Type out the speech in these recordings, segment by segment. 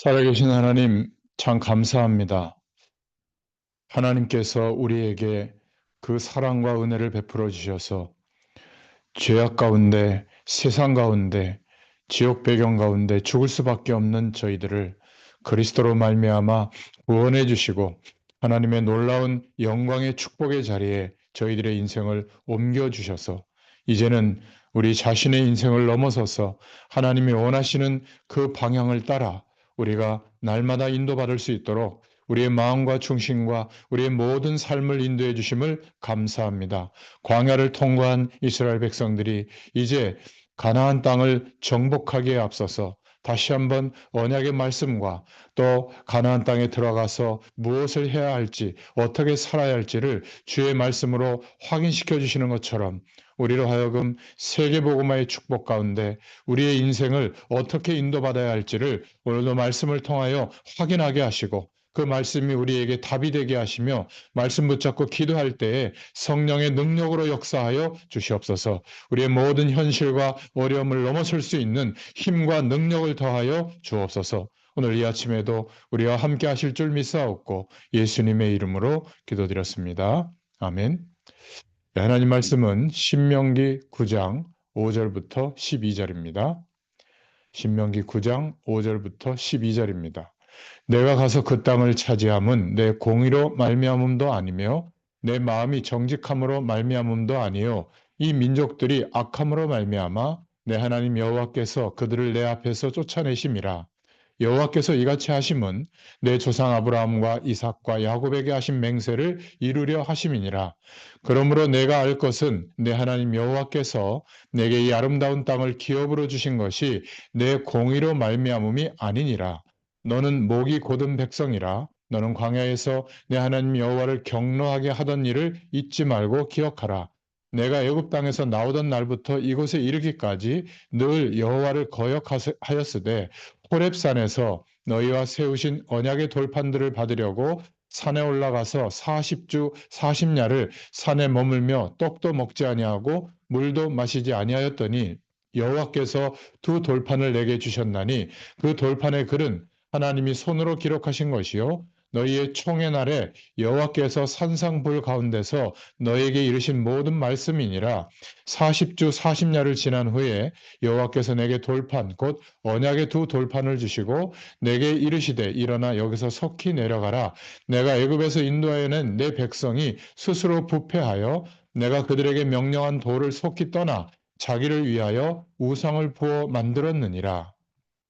살아계신 하나님, 참 감사합니다. 하나님께서 우리에게 그 사랑과 은혜를 베풀어 주셔서 죄악 가운데, 세상 가운데, 지옥 배경 가운데 죽을 수밖에 없는 저희들을 그리스도로 말미암아 구원해 주시고 하나님의 놀라운 영광의 축복의 자리에 저희들의 인생을 옮겨 주셔서 이제는 우리 자신의 인생을 넘어서서 하나님이 원하시는 그 방향을 따라 우리가 날마다 인도받을 수 있도록 우리의 마음과 중심과 우리의 모든 삶을 인도해 주심을 감사합니다. 광야를 통과한 이스라엘 백성들이 이제 가나안 땅을 정복하기에 앞서서 다시 한번 언약의 말씀과 또 가나안 땅에 들어가서 무엇을 해야 할지, 어떻게 살아야 할지를 주의 말씀으로 확인시켜 주시는 것처럼 우리로 하여금 세계복음화의 축복 가운데 우리의 인생을 어떻게 인도받아야 할지를 오늘도 말씀을 통하여 확인하게 하시고 그 말씀이 우리에게 답이 되게 하시며 말씀 붙잡고 기도할 때에 성령의 능력으로 역사하여 주시옵소서. 우리의 모든 현실과 어려움을 넘어설 수 있는 힘과 능력을 더하여 주옵소서. 오늘 이 아침에도 우리와 함께 하실 줄 믿사옵고 예수님의 이름으로 기도드렸습니다. 아멘. 네, 하나님 말씀은 신명기 9장 5절부터 12절입니다. 신명기 9장 5절부터 12절입니다. 내가 가서 그 땅을 차지함은 내 공의로 말미암음도 아니며 내 마음이 정직함으로 말미암음도 아니요 이 민족들이 악함으로 말미암아 내 하나님 여호와께서 그들을 내 앞에서 쫓아내심이라. 여호와께서 이같이 하심은 내 조상 아브라함과 이삭과 야곱에게 하신 맹세를 이루려 하심이니라. 그러므로 내가 알 것은 내 하나님 여호와께서 내게 이 아름다운 땅을 기업으로 주신 것이 내 공의로 말미암음이 아니니라. 너는 목이 곧은 백성이라. 너는 광야에서 내 하나님 여호와를 경노하게 하던 일을 잊지 말고 기억하라. 내가 애굽 땅에서 나오던 날부터 이곳에 이르기까지 늘 여호와를 거역하였으되 호렙산에서 너희와 세우신 언약의 돌판들을 받으려고 산에 올라가서 40주 40야를 산에 머물며 떡도 먹지 아니하고 물도 마시지 아니하였더니 여호와께서 두 돌판을 내게 주셨나니 그 돌판의 글은 하나님이 손으로 기록하신 것이요 너희의 총의 날에 여호와께서 산상불 가운데서 너희에게 이르신 모든 말씀이니라. 40주 40야를 지난 후에 여호와께서 내게 돌판 곧 언약의 두 돌판을 주시고 내게 이르시되 일어나 여기서 속히 내려가라. 내가 애굽에서 인도하여 낸 내 백성이 스스로 부패하여 내가 그들에게 명령한 도를 속히 떠나 자기를 위하여 우상을 부어 만들었느니라.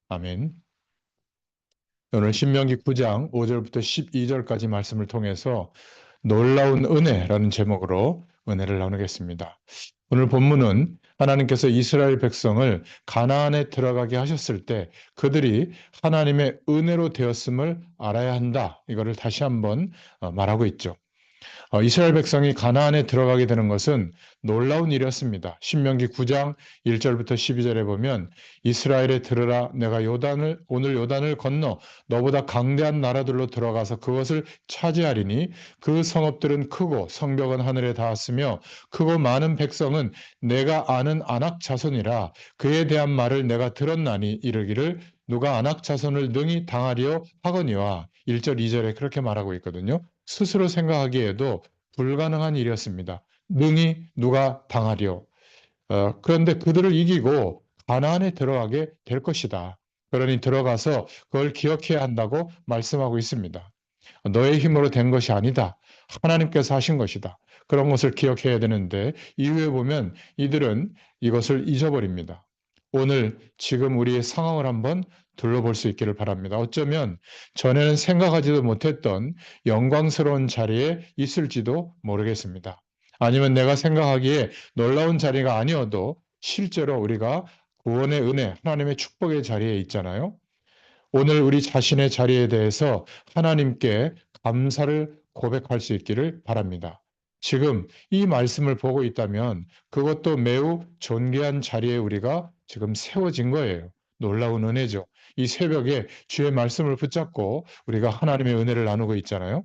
아멘. 오늘 신명기 9장 5절부터 12절까지 말씀을 통해서 놀라운 은혜라는 제목으로 은혜를 나누겠습니다. 오늘 본문은 하나님께서 이스라엘 백성을 가나안에 들어가게 하셨을 때 그들이 하나님의 은혜로 되었음을 알아야 한다. 이거를 다시 한번 말하고 있죠. 이스라엘 백성이 가나안에 들어가게 되는 것은 놀라운 일이었습니다. 신명기 9장 1절부터 12절에 보면 이스라엘에 들으라 내가 오늘 요단을 건너 너보다 강대한 나라들로 들어가서 그것을 차지하리니 그 성읍들은 크고 성벽은 하늘에 닿았으며 크고 많은 백성은 내가 아는 아낙 자손이라 그에 대한 말을 내가 들었나니 이르기를 누가 아낙 자손을 능히 당하리요 하거니와 1절 2절에 그렇게 말하고 있거든요. 스스로 생각하기에도 불가능한 일이었습니다. 능히 누가 당하리요. 그런데 그들을 이기고 가나안에 들어가게 될 것이다. 그러니 들어가서 그걸 기억해야 한다고 말씀하고 있습니다. 너의 힘으로 된 것이 아니다. 하나님께서 하신 것이다. 그런 것을 기억해야 되는데 이후에 보면 이들은 이것을 잊어버립니다. 오늘 지금 우리의 상황을 한번 둘러볼 수 있기를 바랍니다. 어쩌면 전에는 생각하지도 못했던 영광스러운 자리에 있을지도 모르겠습니다. 아니면 내가 생각하기에 놀라운 자리가 아니어도 실제로 우리가 구원의 은혜, 하나님의 축복의 자리에 있잖아요. 오늘 우리 자신의 자리에 대해서 하나님께 감사를 고백할 수 있기를 바랍니다. 지금 이 말씀을 보고 있다면 그것도 매우 존귀한 자리에 우리가 지금 세워진 거예요. 놀라운 은혜죠. 이 새벽에 주의 말씀을 붙잡고 우리가 하나님의 은혜를 나누고 있잖아요.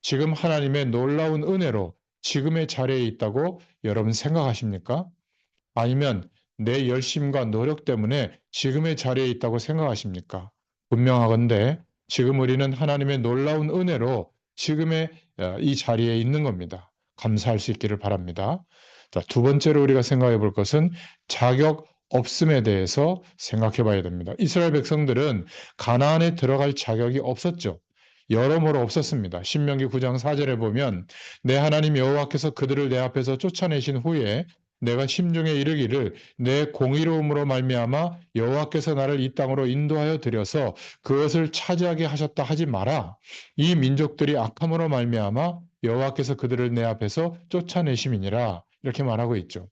지금 하나님의 놀라운 은혜로 지금의 자리에 있다고 여러분 생각하십니까? 아니면 내 열심과 노력 때문에 지금의 자리에 있다고 생각하십니까? 분명하건대 지금 우리는 하나님의 놀라운 은혜로 지금의 이 자리에 있는 겁니다. 감사할 수 있기를 바랍니다. 자, 두 번째로 우리가 생각해 볼 것은 자격 없음에 대해서 생각해 봐야 됩니다. 이스라엘 백성들은 가나안에 들어갈 자격이 없었죠. 여러모로 없었습니다. 신명기 9장 4절에 보면 내 하나님 여호와께서 그들을 내 앞에서 쫓아내신 후에 내가 심중에 이르기를 내 공의로움으로 말미암아 여호와께서 나를 이 땅으로 인도하여 들여서 그것을 차지하게 하셨다 하지 마라. 이 민족들이 악함으로 말미암아 여호와께서 그들을 내 앞에서 쫓아내심이니라. 이렇게 말하고 있죠.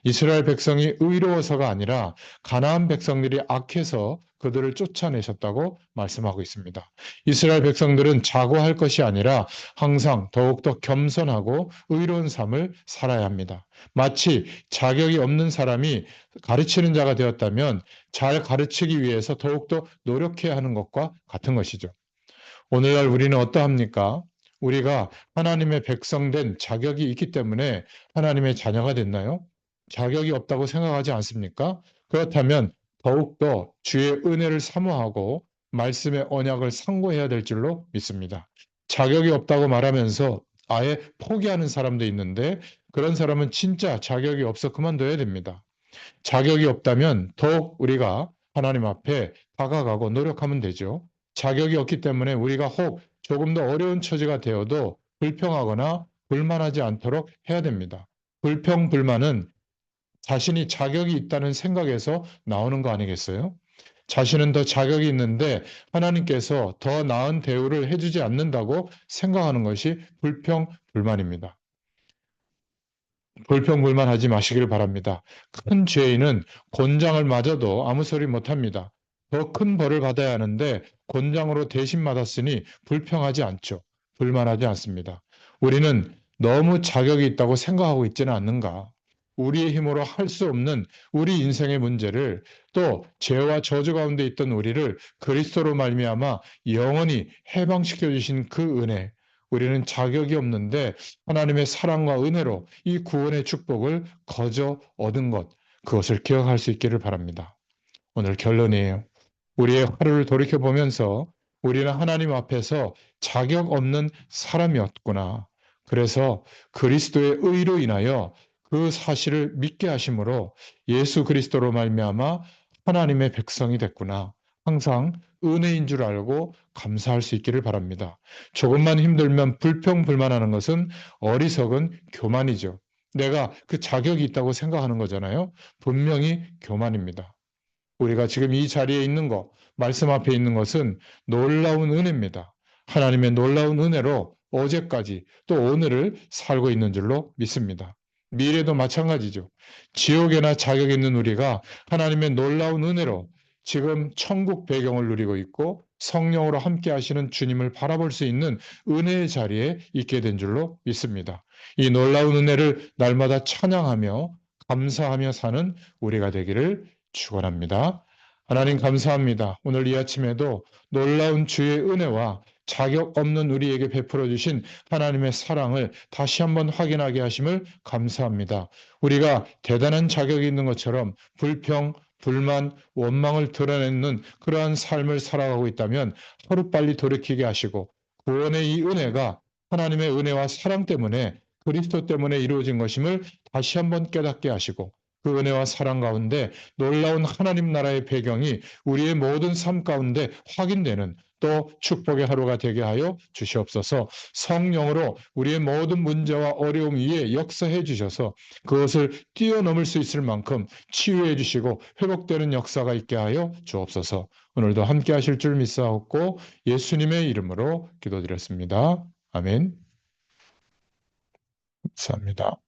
이스라엘 백성이 의로워서가 아니라 가나안 백성들이 악해서 그들을 쫓아내셨다고 말씀하고 있습니다. 이스라엘 백성들은 자고할 것이 아니라 항상 더욱더 겸손하고 의로운 삶을 살아야 합니다. 마치 자격이 없는 사람이 가르치는 자가 되었다면 잘 가르치기 위해서 더욱더 노력해야 하는 것과 같은 것이죠. 오늘날 우리는 어떠합니까? 우리가 하나님의 백성된 자격이 있기 때문에 하나님의 자녀가 됐나요? 자격이 없다고 생각하지 않습니까? 그렇다면 더욱더 주의 은혜를 사모하고 말씀의 언약을 상고해야 될 줄로 믿습니다. 자격이 없다고 말하면서 아예 포기하는 사람도 있는데 그런 사람은 진짜 자격이 없어 그만둬야 됩니다. 자격이 없다면 더욱 우리가 하나님 앞에 다가가고 노력하면 되죠. 자격이 없기 때문에 우리가 혹 조금 더 어려운 처지가 되어도 불평하거나 불만하지 않도록 해야 됩니다. 불평, 불만은 자신이 자격이 있다는 생각에서 나오는 거 아니겠어요? 자신은 더 자격이 있는데 하나님께서 더 나은 대우를 해주지 않는다고 생각하는 것이 불평, 불만입니다. 불평불만하지 마시길 바랍니다. 큰 죄인은 곤장을 맞아도 아무 소리 못합니다. 더 큰 벌을 받아야 하는데 곤장으로 대신 맞았으니 불평하지 않죠. 불만하지 않습니다. 우리는 너무 자격이 있다고 생각하고 있지는 않는가? 우리의 힘으로 할 수 없는 우리 인생의 문제를 또 죄와 저주 가운데 있던 우리를 그리스도로 말미암아 영원히 해방시켜 주신 그 은혜, 우리는 자격이 없는데 하나님의 사랑과 은혜로 이 구원의 축복을 거저 얻은 것, 그것을 기억할 수 있기를 바랍니다. 오늘 결론이에요. 우리의 하루를 돌이켜보면서 우리는 하나님 앞에서 자격 없는 사람이었구나. 그래서 그리스도의 의로 인하여 그 사실을 믿게 하심으로 예수 그리스도로 말미암아 하나님의 백성이 됐구나. 항상 은혜인 줄 알고 감사할 수 있기를 바랍니다. 조금만 힘들면 불평불만하는 것은 어리석은 교만이죠. 내가 그 자격이 있다고 생각하는 거잖아요. 분명히 교만입니다. 우리가 지금 이 자리에 있는 것, 말씀 앞에 있는 것은 놀라운 은혜입니다. 하나님의 놀라운 은혜로 어제까지 또 오늘을 살고 있는 줄로 믿습니다. 미래도 마찬가지죠. 지옥에나 자격 있는 우리가 하나님의 놀라운 은혜로 지금 천국 배경을 누리고 있고 성령으로 함께 하시는 주님을 바라볼 수 있는 은혜의 자리에 있게 된 줄로 믿습니다. 이 놀라운 은혜를 날마다 찬양하며 감사하며 사는 우리가 되기를 축원합니다. 하나님 감사합니다. 오늘 이 아침에도 놀라운 주의 은혜와 자격 없는 우리에게 베풀어 주신 하나님의 사랑을 다시 한번 확인하게 하심을 감사합니다. 우리가 대단한 자격이 있는 것처럼 불평, 불만, 원망을 드러내는 그러한 삶을 살아가고 있다면 하루빨리 돌이키게 하시고 구원의 이 은혜가 하나님의 은혜와 사랑 때문에 그리스도 때문에 이루어진 것임을 다시 한번 깨닫게 하시고 그 은혜와 사랑 가운데 놀라운 하나님 나라의 배경이 우리의 모든 삶 가운데 확인되는 또 축복의 하루가 되게 하여 주시옵소서. 성령으로 우리의 모든 문제와 어려움 위에 역사해 주셔서 그것을 뛰어넘을 수 있을 만큼 치유해 주시고 회복되는 역사가 있게 하여 주옵소서. 오늘도 함께 하실 줄 믿사옵고 예수님의 이름으로 기도드렸습니다. 아멘. 감사합니다.